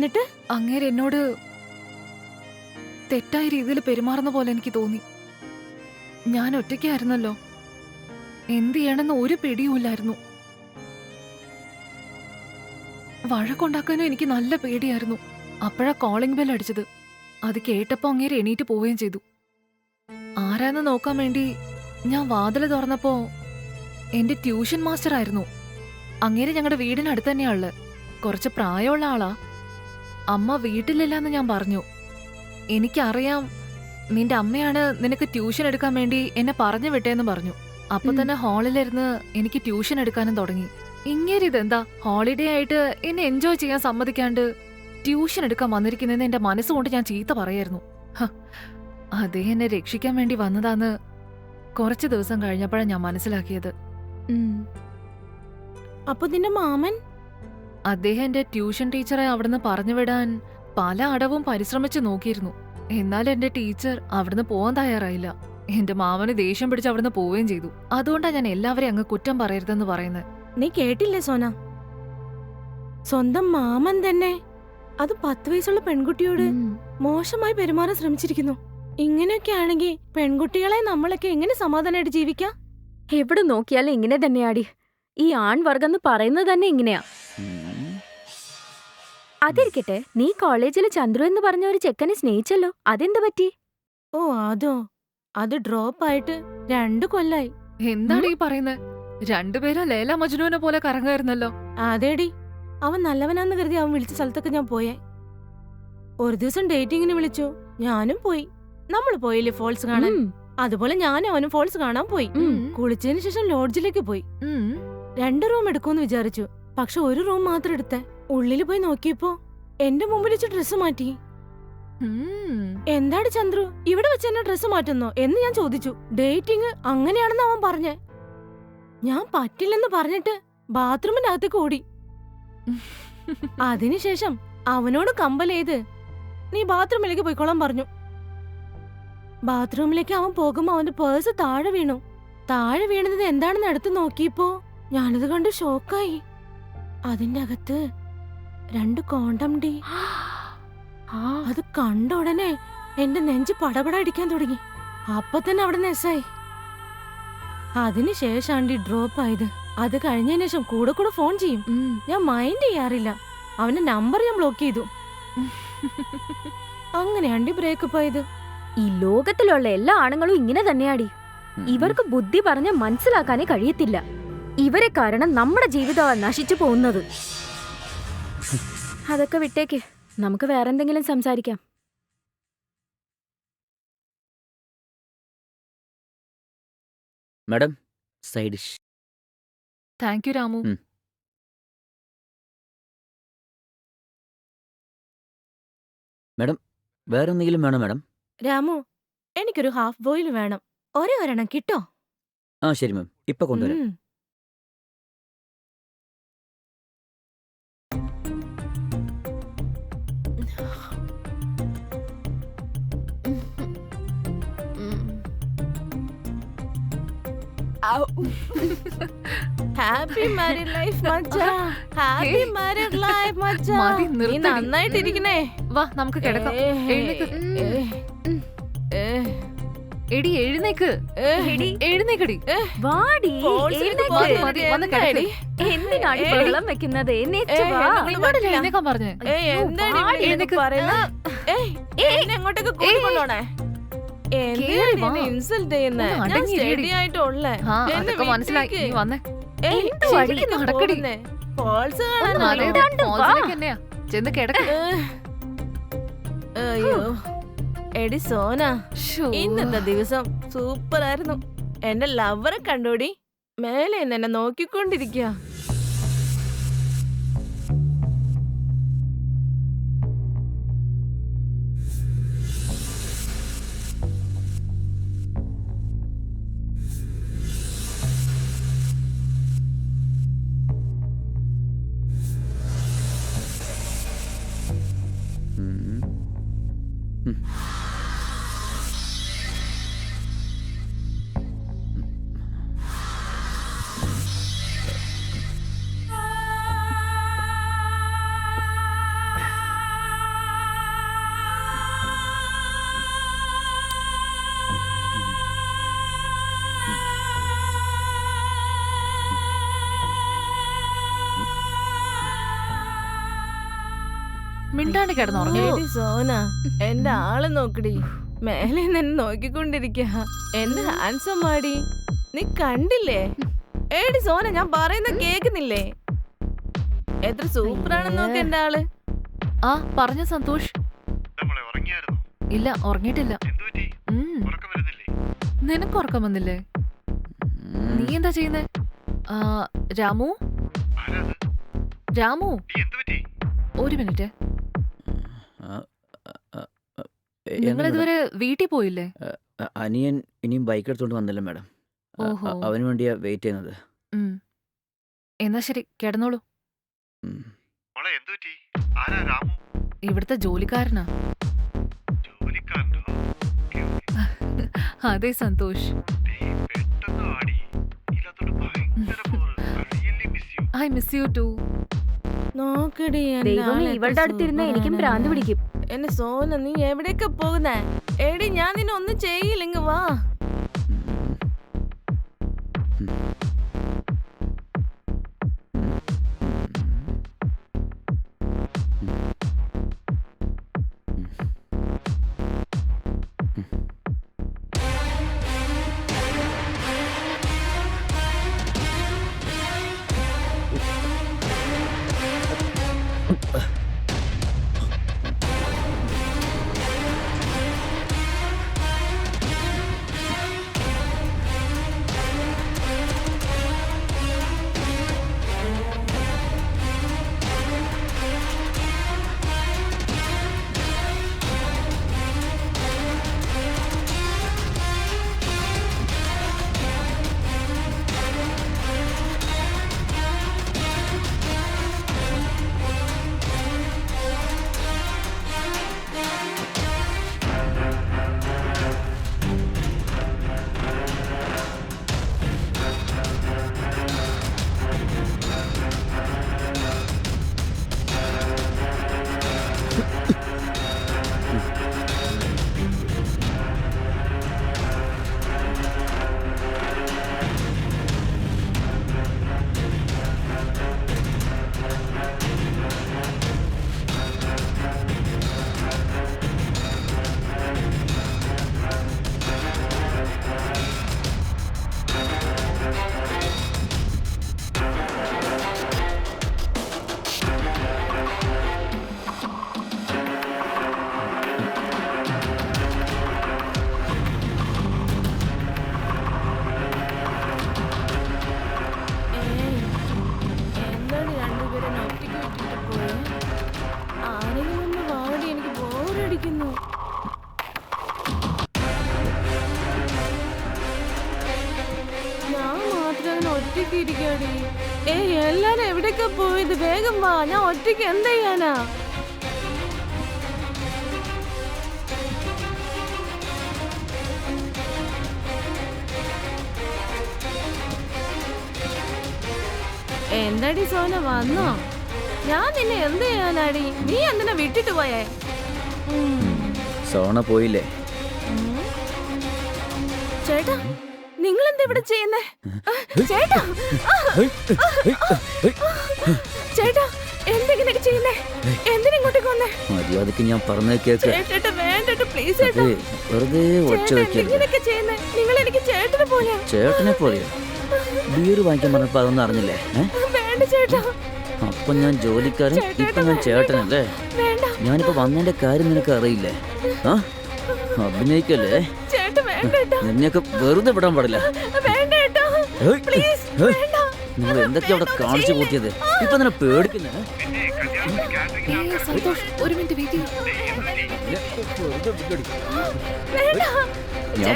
എന്നിട്ട് അങ്ങേര് എന്നോട് തെറ്റായ രീതിയിൽ പെരുമാറുന്ന പോലെ എനിക്ക് തോന്നി. ഞാൻ ഒറ്റയ്ക്കായിരുന്നല്ലോ, എന്ത് ചെയ്യണമെന്ന് ഒരു പിടിയുമില്ലായിരുന്നു. വഴക്കുണ്ടാക്കാനും എനിക്ക് നല്ല പേടിയായിരുന്നു. അപ്പോഴാ കോളിംഗ് ബെൽ അടിച്ചത്. അത് കേട്ടപ്പോ അങ്ങേര് എണീറ്റ് പോവുകയും ചെയ്തു. ആരാന്ന് നോക്കാൻ വേണ്ടി ഞാൻ വാതില് തുറന്നപ്പോ എന്റെ ട്യൂഷൻ മാസ്റ്റർ ആയിരുന്നു. അങ്ങേര് ഞങ്ങളുടെ വീടിനടുത്ത് തന്നെയാ ഉള്ളത്. കുറച്ച് പ്രായമുള്ള ആളാ. അമ്മ വീട്ടിലില്ലാന്ന് ഞാൻ പറഞ്ഞു. എനിക്കറിയാം നിന്റെ അമ്മയാണ് നിനക്ക് ട്യൂഷൻ എടുക്കാൻ വേണ്ടി എന്നെ പറഞ്ഞു വിട്ടേന്ന് പറഞ്ഞു. അപ്പൊ തന്നെ ഹാളിലിരുന്ന് എനിക്ക് ട്യൂഷൻ എടുക്കാനും തുടങ്ങി. ഇങ്ങേരിതെന്താ ഹോളിഡേ ആയിട്ട് എന്നെ എൻജോയ് ചെയ്യാൻ സമ്മതിക്കാണ്ട് ട്യൂഷൻ എടുക്കാൻ വന്നിരിക്കുന്നതെന്ന് എന്റെ മനസ്സുകൊണ്ട് ഞാൻ ചീത്ത പറയായിരുന്നു. അതേ എന്നെ രക്ഷിക്കാൻ വേണ്ടി വന്നതാന്ന് കുറച്ച് ദിവസം കഴിഞ്ഞപ്പോഴാണ് ഞാൻ മനസ്സിലാക്കിയത്. അപ്പൊ നിന്റെ മാമൻ? അദ്ദേഹം എന്റെ ട്യൂഷൻ ടീച്ചറെ അവിടുന്ന് പറഞ്ഞു വിടാൻ പല അടവും പരിശ്രമിച്ചു നോക്കിയിരുന്നു. എന്നാൽ എന്റെ ടീച്ചർ അവിടുന്ന് പോവാൻ തയ്യാറായില്ല. എന്റെ മാമന് ദേഷ്യം പിടിച്ച് അവിടുന്ന് പോവുകയും ചെയ്തു. അതുകൊണ്ടാണ് ഞാൻ എല്ലാവരെയും അങ്ങ് കുറ്റം പറയരുതെന്ന് പറയുന്നത്. നീ കേട്ടില്ലേ സോന? സ്വന്തം മാമൻ തന്നെ അത് 10 വയസ്സുള്ള പെൺകുട്ടിയോട് മോശമായി പെരുമാറാൻ ശ്രമിച്ചിരിക്കുന്നു. ഇങ്ങനെയൊക്കെ ആണെങ്കിൽ പെൺകുട്ടികളെ നമ്മളൊക്കെ എങ്ങനെ സമാധാനമായിട്ട് ജീവിക്കാം? എവിടെ നോക്കിയാലും ഇങ്ങനെ തന്നെയാടി. ഈ ആൺവർഗം എന്ന് പറയുന്നത് തന്നെ ഇങ്ങനെയാ. അതിരിക്കട്ടെ, നീ കോളേജിൽ ചന്ദ്രു എന്ന് പറഞ്ഞ ഒരു ചെക്കനെ സ്നേഹിച്ചല്ലോ, അതെന്ത് പറ്റി? ഓ അതോ, അത് ഡ്രോപ്പ് ആയിട്ട് 2 കൊല്ലായി. എന്താണ് ഈ പറയുന്നത്? രണ്ടുപേരും ലേല മജ്നുവിനെ പോലെ കറങ്ങായിരുന്നല്ലോ. അതേടി, അവൻ നല്ലവനാന്ന് കരുതി അവൻ വിളിച്ച സ്ഥലത്തൊക്കെ ഞാൻ പോയേ. ഒരു ദിവസം ഡേറ്റിങ്ങിന് വിളിച്ചു, ഞാനും പോയി. നമ്മൾ പോയില്ലേ ഫോൾസ് കാണാൻ, അതുപോലെ ഞാനും അവനും ഫോൾസ് കാണാൻ പോയി. കുളിച്ചതിന് ശേഷം ലോഡ്ജിലേക്ക് പോയി. 2 റൂം എടുക്കുമെന്ന് വിചാരിച്ചു. പക്ഷെ ഒരു റൂം മാത്രം എടുത്തേ. ഉള്ളിൽ പോയി നോക്കിയപ്പോ എന്റെ മുമ്പിൽ വെച്ച് ഡ്രസ്സ് മാറ്റി. എന്താണ് ചന്ദ്രു, ഇവിടെ വെച്ച് എന്നെ ഡ്രസ്സ് മാറ്റുന്നോ എന്ന് ഞാൻ ചോദിച്ചു. ഡേറ്റിംഗ് അങ്ങനെയാണെന്ന് അവൻ പറഞ്ഞേ. ഞാൻ പറ്റില്ലെന്ന് പറഞ്ഞിട്ട് ബാത്റൂമിന്റെ അകത്തേക്ക് ഓടി. അതിനുശേഷം അവനോട് കമ്പൽ ചെയ്ത് നീ ബാത്റൂമിലേക്ക് പോയിക്കോളാൻ പറഞ്ഞു. ബാത്റൂമിലേക്ക് അവൻ പോകുമ്പോ അവന്റെ പേഴ്സ് താഴെ വീണു. താഴെ വീണത് എന്താണെന്ന് എടുത്തു നോക്കിയപ്പോ ഞാനത് കണ്ട് ഷോക്കായി. അതിന്റെ അകത്ത് 2 കോണ്ടം ഡി. അത് കണ്ട ഉടനെ എന്റെ നെഞ്ച് പടപട അടിക്കാൻ തുടങ്ങി. അപ്പൊ തന്നെ അവിടെ നെസ്സായി. അതിനുശേഷാണ് ഡ്രോപ്പ് ആയത്. അത് കഴിഞ്ഞതിന് ശേഷം കൂടെ കൂടെ ഫോൺ ചെയ്യും. ഞാൻ മൈൻഡ് ചെയ്യാറില്ല. അവന്റെ നമ്പർ ഞാൻ ബ്ലോക്ക് ചെയ്തു. അങ്ങനെയാണ്ടി ബ്രേക്കപ്പ് ആയത്. ഈ ലോകത്തിലുള്ള എല്ലാ ആണുങ്ങളും ഇങ്ങനെ തന്നെയാടി. ഇവർക്ക് ബുദ്ധി പറഞ്ഞ് മനസ്സിലാക്കാനേ കഴിയത്തില്ല. ഇവരെ കാരണം നമ്മുടെ ജീവിതമാണ് നശിച്ചു പോകുന്നത്. അതൊക്കെ വിട്ടേക്ക്, നമുക്ക് വേറെന്തെങ്കിലും സംസാരിക്കാം. Madam, side dish. Thank you Ramu. Madam, വേറെ എന്തെങ്കിലും വേണോ മാഡം? രാമു, എനിക്കൊരു ഹാഫ് ബോയിൽ വേണം. ഒരെണ്ണം കിട്ടോ? ആ ശരി മാം, ഇപ്പൊ കൊണ്ടുവരാം. ഹാപ്പി മാരീഡ് ലൈഫ് മച്ചാ. ഹാപ്പി മാരീഡ് ലൈഫ് മച്ചാ. മതി, നീ നിർത്തടി. നന്നായിട്ടിരിക്കണേ. വാ നമുക്ക് കിടക്കാം. എഴുന്നേക്ക്. എടി എഴുന്നേക്ക്. എഴുന്നേക്കടി. വാടി, എഴുന്നേക്ക്. മതി, മതി, വന്ന് കിടക്ക്. എന്തിനാടി വെള്ളം വെക്കുന്നത്? എഴുന്നേറ്റ് വാ. നിന്നോടല്ലേ എഴുന്നേക്കാൻ പറഞ്ഞേ? എഴുന്നേക്ക്. എങ്ങോട്ടൊക്കെ കൂട്ടിക്കൊണ്ടോണേ? കേറി വാ. ഇൻസൾട്ട് ചെയ്യുന്നേ. ഒന്ന് ഞാൻ അടങ്ങി ഇരിയെടി. സ്റ്റഡി ആയിട്ടുള്ളേ. ആ അതൊക്കെ മനസ്സിലായി. നീ വന്നേ. എന്തുവാടി? ശരിക്കും നടക്കടി. ഫോൾസ് അതെ, കാണാൻ ഇതാണ്ട് വാ. ഫോൾസിലേക്ക് തന്നെയാ. ചെന്ന് കിടക്ക്. അയ്യോ എടി സോന, ശ്ശോ. ഇന്നത്തെ ദിവസം സൂപ്പർ ആയിരുന്നു. എന്റെ ലവറെ കണ്ടോടി, മേലെ നിന്ന് എന്നെ നോക്കിക്കൊണ്ടിരിക്കുക. മിണ്ടാണ്ട് കിടന്നുറങ്ങി. എടി സോന, എന്റെ ആള് നോക്കടി, മേലെ നിന്ന് നോക്കിക്കൊണ്ടിരിക്ക. എന്റെ ഹാൻസം ആടി, നീ കണ്ടില്ലേ? ഏടി സോന, ഞാൻ പറയുന്ന കേക്കുന്നില്ലേ? എത്ര സൂപ്പറാണെന്ന് നോക്ക് എന്റെ ആള്. ആ പറഞ്ഞ സന്തോഷ്. ഇല്ല, ഉറങ്ങിയിട്ടില്ല. നിനക്ക് ഉറക്കം വന്നില്ലേ? നീ എന്താ ചെയ്യുന്നേ? രാമു, രാമു, ഒരു മിനിറ്റ്. നിങ്ങൾ ഇതുവരെ വീട്ടിൽ പോയില്ലേ? അനിയൻ ഇനിയും ബൈക്ക് എടുത്തോണ്ട് വന്നില്ല മാഡം. ഓഹോ. അവന് വേണ്ടിയാ വെയിറ്റ് ചെയ്യുന്നത്. എന്നാ ശരി, കിടന്നോളൂ. ഉം. ഇവിടുത്തെ ജോലിക്കാരനാ. അതെ Santhosh. I miss you too. നോക്കടി എന്റെ ദൈവമേ, ആള് ഇവളുടെ അടുത്തിരുന്ന എനിക്കും ഭ്രാന്ത് പിടിക്കും. എന്റെ സോന, നീ എവിടേക്കാ പോകുന്നേ? എടി, ഞാൻ നിന്നെ ഒന്നും ചെയ്യില്ലെങ്കി വാ. എല്ലാരും എവിടേക്കാ പോയത്? വേഗം വാ, ഞാൻ ഒറ്റയ്ക്ക് എന്ത് ചെയ്യാനാ? എന്താടി സോന, വന്നോ? ഞാൻ നിന്നെ എന്ത് ചെയ്യാനാടി? നീ എന്തിനാ വിട്ടിട്ട് പോയേ? സോണ പോയില്ലേ? ചേട്ടാ, നിങ്ങൾ എന്താ ഇവിടെ ചെയ്യുന്നേ? ചേട്ടാ, ചേട്ടാ, എന്തെങ്കിലൊക്കെ ചെയ്യുന്നേ? എന്തിനാ ഇങ്ങോട്ടേക്ക് വന്നേ? മര്യാദക്ക് ഞാൻ പറഞ്ഞ കേക്ക്. ചേട്ടാ, വേണ്ട പ്ലീസ് ചേട്ടാ. വെറുതെ ഒച്ച വെക്കരുത്. നിങ്ങൾ എനിക്ക് ചേട്ടനെ പോലെ. ചേട്ടനെ പോലെയോ? ബിയർ വാങ്ങിക്കാൻ പറഞ്ഞപ്പോ അതൊന്നും അറിഞ്ഞില്ലേ? വേണ്ട ചേട്ടാ. അപ്പൊ ഞാൻ ജോലിക്കാരൻ, ഇപ്പൊ ഞാൻ ചേട്ടനല്ലേ? ഞാനിപ്പോ വന്നതിന്റെ കാര്യം നിനക്ക് അറിയില്ലേ? ആ, അഭിനയിക്കല്ലേ? നിന്നെയൊക്കെ വെറുതെ വിടാൻ പാടില്ല. നിങ്ങൾ എന്തൊക്കെയാ അവിടെ കാണിച്ചു കൂട്ടിയത്? ഇപ്പൊ നിന്നെ പേടിക്കുന്നേ? സന്തോഷ്, ഒരു മിനിറ്റ് വെയിറ്റ് ചെയ്യ്. ഞാൻ